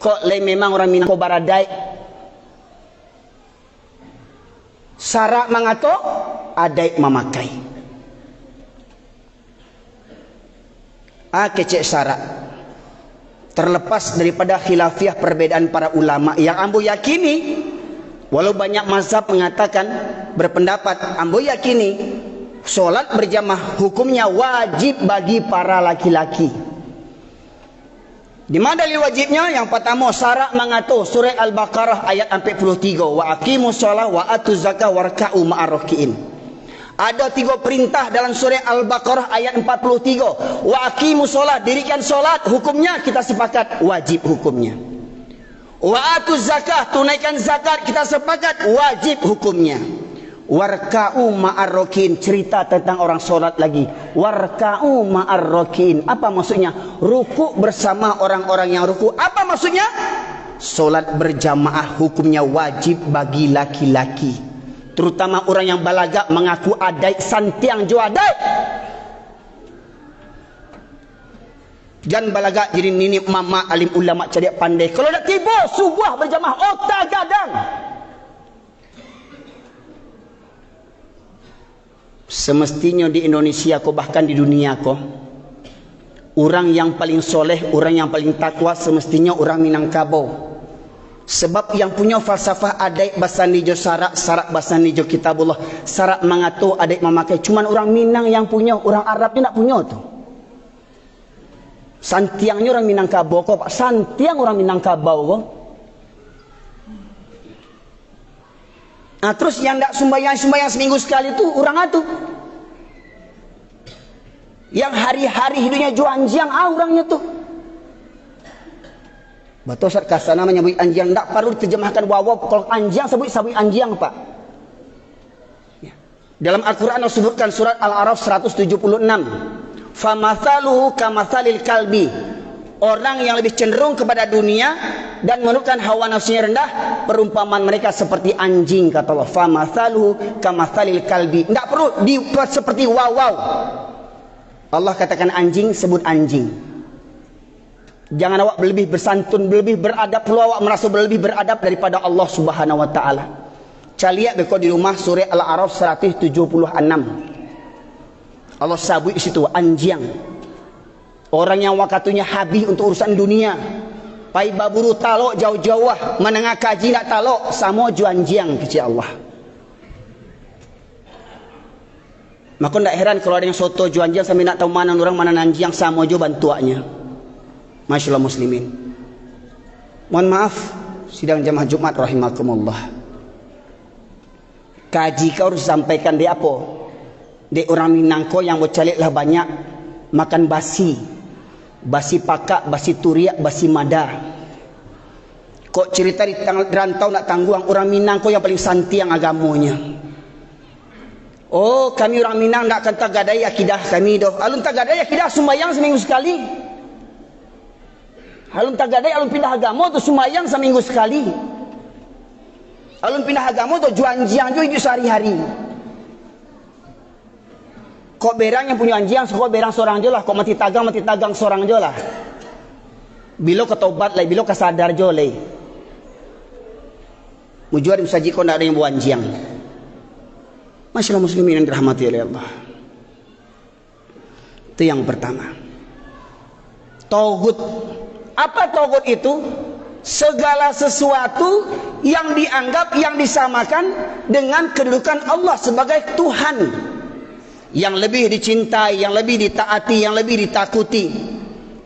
Kok le memang orang Minang ko baradai. Syarat mangato adai memakai. Kecek syarat. Terlepas daripada khilafiah perbedaan para ulama yang ambo yakini, walau banyak mazhab mengatakan berpendapat, ambo yakini solat berjamaah hukumnya wajib bagi para laki-laki. Di mana dalil wajibnya? Yang pertama, syarat mengatur surah Al-Baqarah ayat 43, wa aqimus shalah wa atuz zakah warka'u ma'ar rakiin. Ada 3 perintah dalam surah Al-Baqarah ayat 43. Wa aqimus shalah, dirikan solat, hukumnya kita sepakat wajib hukumnya. Wa atuz zakah, tunaikan zakat, kita sepakat wajib hukumnya. Warka'u ma'ar rakiin, cerita tentang orang solat lagi. Warka'u ma'ar rakiin, apa maksudnya? Ruku bersama orang-orang yang ruku. Apa maksudnya? Solat berjamaah hukumnya wajib bagi laki-laki, terutama orang yang balaga mengaku adai santiang jo adai. Jangan balaga jadi nini mama alim ulama cerdik pandai. Kalau nak tiba subuh berjamaah otak gadang. Semestinya di Indonesia ko, bahkan di dunia ko, orang yang paling soleh, orang yang paling takwa semestinya orang Minangkabau. Sebab yang punya falsafah adai bahasa nijo syarat, syarat bahasa nijo kitabullah, syarat mengatur adai memakai, cuman orang Minang yang punya, orang Arabnya tak punya tu. Santiangnya orang Minangkabau kok, Pak. Santiang orang Minangkabau kok. Nah, terus yang tak sembahyang seminggu sekali tu orang itu. Yang hari-hari hidupnya juanjiang orangnya tu. Betul Ustaz kasana menyebut anjiang, tak perlu diterjemahkan wawaw. Kalau anjiang sebut anjiang, Pak. Ya. Dalam Al-Quran disebutkan surat Al-A'raf 176. Famathaluhu kamathalil kalbi. Orang yang lebih cenderung kepada dunia dan menurutkan hawa nafsunya rendah, perumpamaan mereka seperti anjing, kata Allah. Famathaluhu kamathalil kalbi. Tidak perlu dibuat seperti wawaw. Allah katakan anjing, sebut anjing. Jangan awak lebih bersantun, lebih beradab, perlu awak merasa lebih beradab daripada Allah Subhanahu wa taala. Caliak beko di rumah surah Al-A'raf 176. Allah sabut di situ anjing. Orang yang wakatunya habis untuk urusan dunia. Pai baburu talok jauh-jauh, menengah kaji nak talok, sama ju anjing kecil Allah. Maka tak heran kalau ada yang soto ju anjing sampai nak tahu mana orang mana anjing, sama ju bantuannya. Masya Allah muslimin. Mohon maaf, sidang jamaah Jumat rahimakumullah. Kaji kau harus sampaikan di apa? Di orang Minangko yang bercalik lah banyak makan basi. Basi pakak, basi turiak, basi mada. Kok cerita di rantau nak tangguang orang Minangko yang paling santiang agamanya. Oh, kami orang Minang tak akan tagadai akidah kami doh. Alun tagadai akidah sembahyang seminggu sekali. Alun tagadai, alun pindah agama tu sembahyang seminggu sekali. Alun pindah agama tu juanjiang jo hidup sehari-hari. Kok berang yang punya anjing, kok berang seorang je lah. Kok mati tagang seorang je lah. Bila ketobat lah, bila kesadar je lah. Mujuar musaji kau tak ada yang buat anjing. Masya Allah muslimin yang dirahmati oleh Allah. Itu yang pertama. Tauhid. Apa tauhid itu? Segala sesuatu yang dianggap, yang disamakan dengan kedudukan Allah sebagai Tuhan, yang lebih dicintai, yang lebih ditaati, yang lebih ditakuti.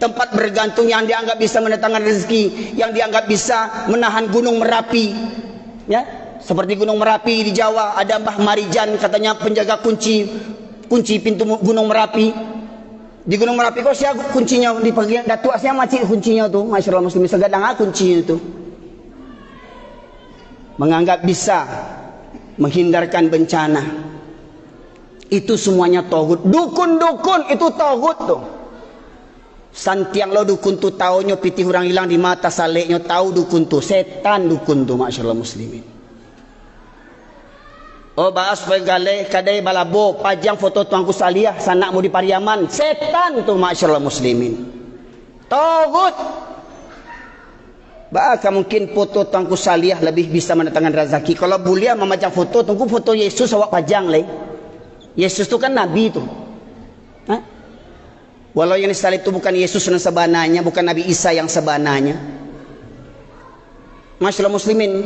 Tempat bergantung yang dianggap bisa mendatangkan rezeki, yang dianggap bisa menahan gunung Merapi. Ya, seperti gunung Merapi di Jawa ada Mbah Marijan, katanya penjaga kunci pintu gunung Merapi. Di gunung Merapi kok siapa kuncinya di bagian datuk asnya macam kuncinya tu. Masyaallah muslimin segadang kuncinya tu. Menganggap bisa menghindarkan bencana. Itu semuanya tauhid. Dukun-dukun itu tauhid tu. Santiang lo dukun tu taunya pitih orang hilang di mata saleknya, tahu dukun tu, setan dukun tu. Masyaallah muslimin. Oh bahas pegale kadai balabo pajang foto tuanku saliyah sanak mu di Pariaman, setan tu. Masyaallah muslimin. Tauhid. Bahkan mungkin foto Tuanku Salih lebih bisa mendatangkan rezeki. Kalau boleh memajang foto, tunggu foto Yesus awak pajang leh. Yesus tu kan Nabi tu. Ha? Walau yang disalib itu bukan Yesus yang sebenarnya, bukan Nabi Isa yang sebenarnya. Masyaallah muslimin,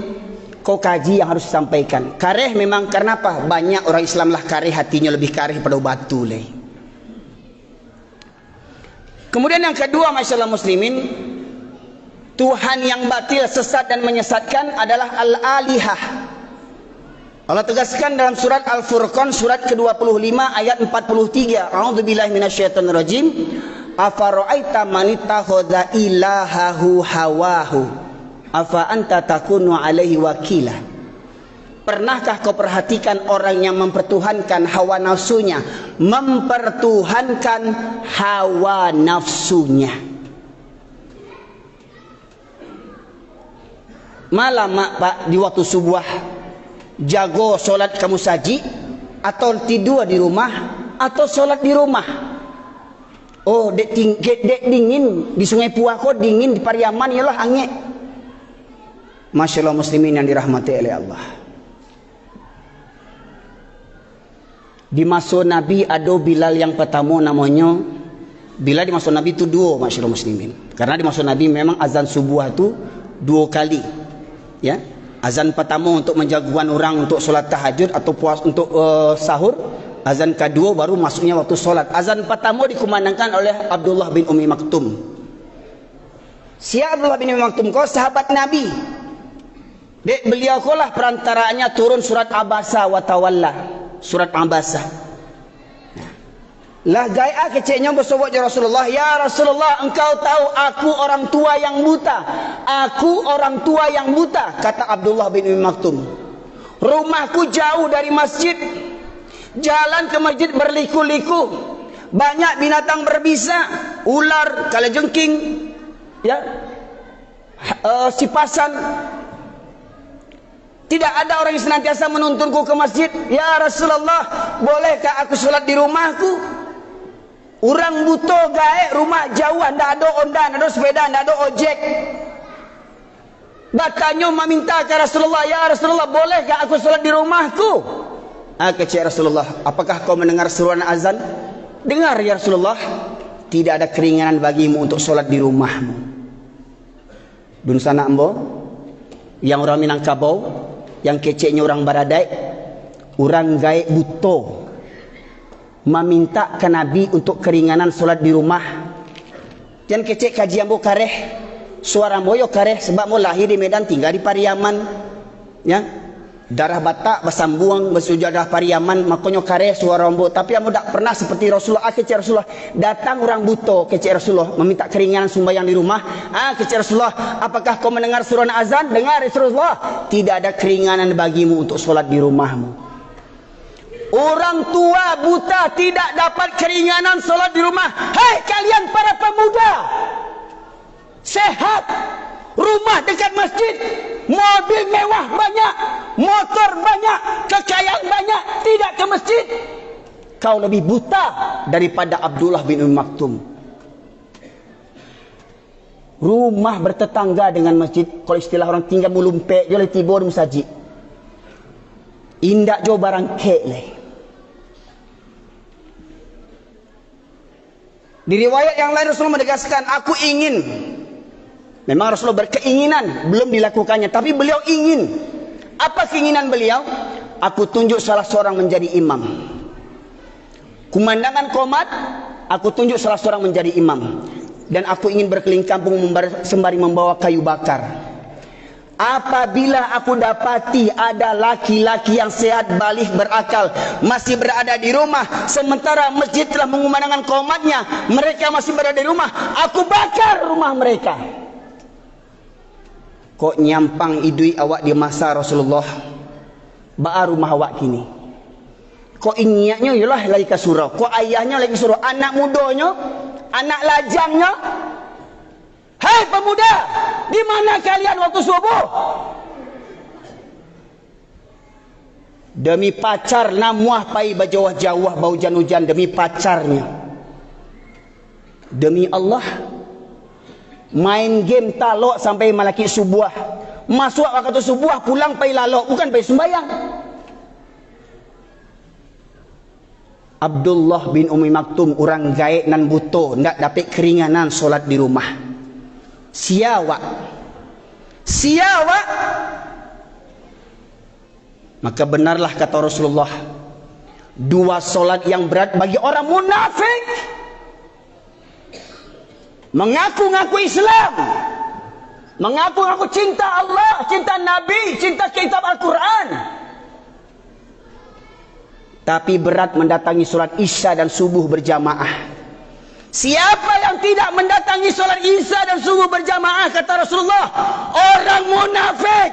kau kaji yang harus disampaikan. Kareh memang karena apa? Banyak orang Islam lah kareh, hatinya lebih kareh pada batu leh. Kemudian yang kedua masyaallah muslimin, Tuhan yang batil, sesat dan menyesatkan adalah al-alihah. Allah tegaskan dalam surat Al-Furqan surat ke-25 ayat 43. A'udzubillahi minasyaitonirrajim. Afara'aita man ittakhadha ilahahu hawahu afa anta takunu alaihi wakila. Pernahkah kau perhatikan orang yang mempertuhankan hawa nafsunya, mempertuhankan hawa nafsunya? Malam pak di waktu subuh jago solat kamu saji, atau tidur di rumah, atau solat di rumah. Oh dek dingin di Sungai Puako, dingin di Pariaman, ialah angin. Masyaallah muslimin yang dirahmati oleh Allah. Di masa Nabi ada Bilal yang pertama namanya Bilal. Di masa Nabi itu dua masyaallah muslimin. Karena di masa Nabi memang azan subuh itu 2 kali. Ya. Azan pertama untuk menjaguan orang untuk solat tahajud atau puas untuk sahur. Azan kedua baru masuknya waktu solat. Azan pertama dikumandangkan oleh Abdullah bin Ummi Maktum. Siapa Abdullah bin Ummi Maktum? Kau sahabat Nabi. Dek beliau kolah perantaranya turun surat Abasa wa Tawalla. Surat Abasa. Lah gaya kecilnya bersobat ya Rasulullah. Ya Rasulullah, engkau tahu aku orang tua yang buta. Aku orang tua yang buta, kata Abdullah bin Ummi Maktum. Rumahku jauh dari masjid. Jalan ke masjid berliku-liku. Banyak binatang berbisa, ular, kalajengking, ya, sipasan. Tidak ada orang yang senantiasa menuntunku ke masjid. Ya Rasulullah, bolehkah aku sholat di rumahku? Orang butuh gaek rumah jauh, tidak ada ondan, tidak ada sepeda, tidak ada ojek. Batanya meminta ke Rasulullah, ya Rasulullah, bolehkah aku sholat di rumahku? Kata Rasulullah, apakah kau mendengar seruan azan? Dengar ya Rasulullah. Tidak ada keringanan bagimu untuk sholat di rumahmu. Dun sana ambo, yang orang Minangkabau, yang keceknya orang Baradai, orang gaek buto meminta ke Nabi untuk keringanan solat di rumah. Jangan kecek kajian bo kareh, suara moyo kareh sebab mo lahir di Medan, tinggal di Pariaman, ya. Darah Batak bersambung bersujadah Pariaman, makanya kareh suara mo. Tapi amo tak pernah seperti Rasulullah. Kecek Rasulullah datang orang buto, kecek Rasulullah meminta keringanan sembahyang di rumah. Kecek Rasulullah, apakah kau mendengar suara azan? Dengar Rasulullah. Tidak ada keringanan bagimu untuk solat di rumahmu. Orang tua buta tidak dapat keringanan solat di rumah. Hei kalian para pemuda, sehat, rumah dekat masjid, mobil mewah banyak, motor banyak, kekayaan banyak, tidak ke masjid. Kau lebih buta daripada Abdullah bin Ummi Maktum. Rumah bertetangga dengan masjid, kalau istilah orang tinggal mulumpek, dia boleh tiba di masjid. Indak jo barang kek leh. Di riwayat yang lain Rasulullah menegaskan, aku ingin. Memang Rasulullah berkeinginan, belum dilakukannya, tapi beliau ingin. Apa keinginan beliau? Aku tunjuk salah seorang menjadi imam. Kumandangan qomat, aku tunjuk salah seorang menjadi imam. Dan aku ingin berkeliling kampung sembari membawa kayu bakar. Apabila aku dapati ada laki-laki yang sehat, balik, berakal, masih berada di rumah, sementara masjid telah mengumandangkan qomatnya, mereka masih berada di rumah, aku bakar rumah mereka. Kok nyampang idui awak di masa Rasulullah, baru rumah awak kini. Kok ingatnya ialah lagi ke surau, kok ayahnya lagi surau, anak mudanya, anak lajangnya. Hei pemuda, di mana kalian waktu subuh? Demi pacar namuah pai bajawah-jawah bau hujan demi pacarnya. Demi Allah, Main game talok sampai malaki subuh. Masuk waktu subuh, pulang pergi lalok, bukan pergi sembahyang. Abdullah bin Umi Maktum, orang gaib nan buto, ndak dapat keringanan solat di rumah. Siawak. Maka benarlah kata Rasulullah, dua solat yang berat bagi orang munafik. Mengaku-ngaku Islam, mengaku-ngaku cinta Allah, cinta Nabi, cinta kitab Al-Quran, tapi berat mendatangi solat Isya dan subuh berjamaah. Siapa yang tidak mendatangi solat Isya dan subuh berjamaah, kata Rasulullah, orang munafik.